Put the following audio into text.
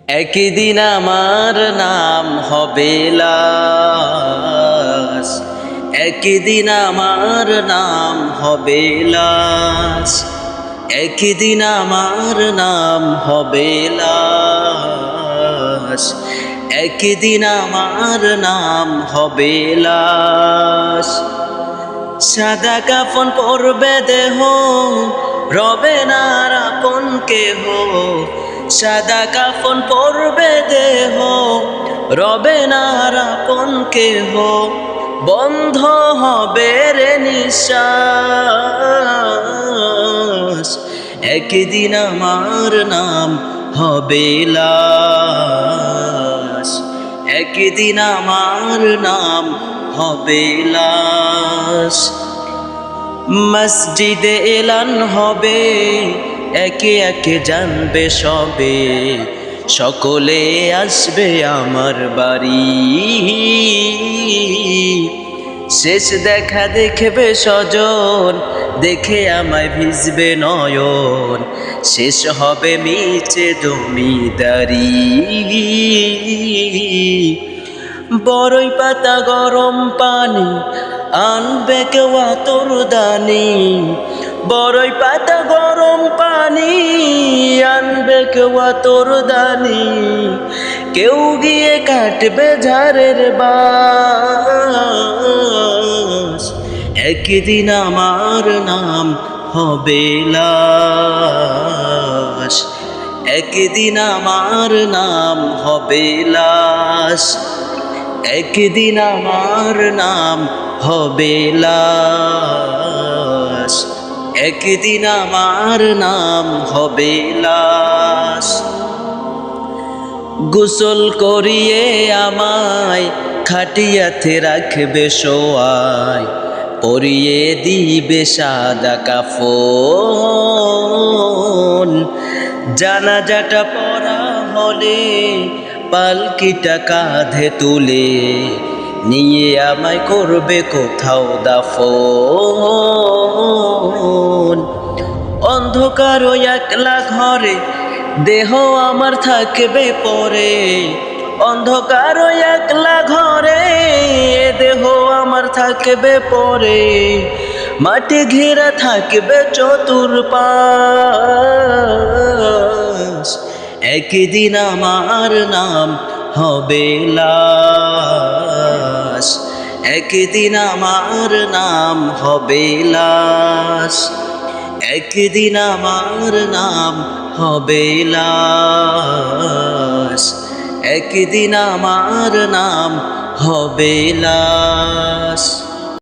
একদিন আমার নাম হবে লাশ, একদিন আমার নাম হবে লাশ, একদিন আমার নাম হবে লাশ, একদিন আমার নাম হবে লাশ। সাদা কাফন পরবে দেহ, রবে না আর আপন কেহ। সাদা কাফন পরবে দেহ, রবে না আর আপন কেহ। বন্ধ হবে রে নিঃশ্বাস, একদিন আমার নাম হবে লাশ, একদিন আমার নাম হবে লাশ। মসজিদে এলান হবে, একে একে জানবে সবে, সকলে আসবে আমার বাড়ি। শেষ দেখা দেখবে স্বজন, দেখে আমায় ভিজবে নয়ন। শেষ হবে মিছে জমিদারি। বড়ই পাতা গরম পানি আনবে কেউ আতর দানি। বড়ই পাতা গরম পানি আনবে কেউ আতর দানি। কেউ গিয়ে কাটবে ঝাড়ের বাঁশ, একদিন আমার নাম হবে লাশ, একদিন আমার নাম হবে লাশ, একদিন আমার নাম হবে লাশ, একদিন আমার নাম হবে লাশ। গোসল করিয়ে আমায় খাটিয়াতে রাখবে শোয়ায়, পরিয়ে দিবে সাদা কাফন। জানাজাটা পড়া হলে পালকিটা কাঁধে তুলে নিয়ে আমায় করবে কোথাও দাফন। অন্ধকার ও একলা ঘরে দেহ আমার থাকবে পরে, অন্ধকার ও একলা ঘরে দেহ আমার থাকবে পরে। মাটি ঘেরা থাকবে চতুর্পাশ, একদিন আমার নাম হবে লাশ, একদিন আমার নাম হবে লাশ, একদিন আমার নাম হবে লাশ, একদিন আমার নাম হবে লাশ।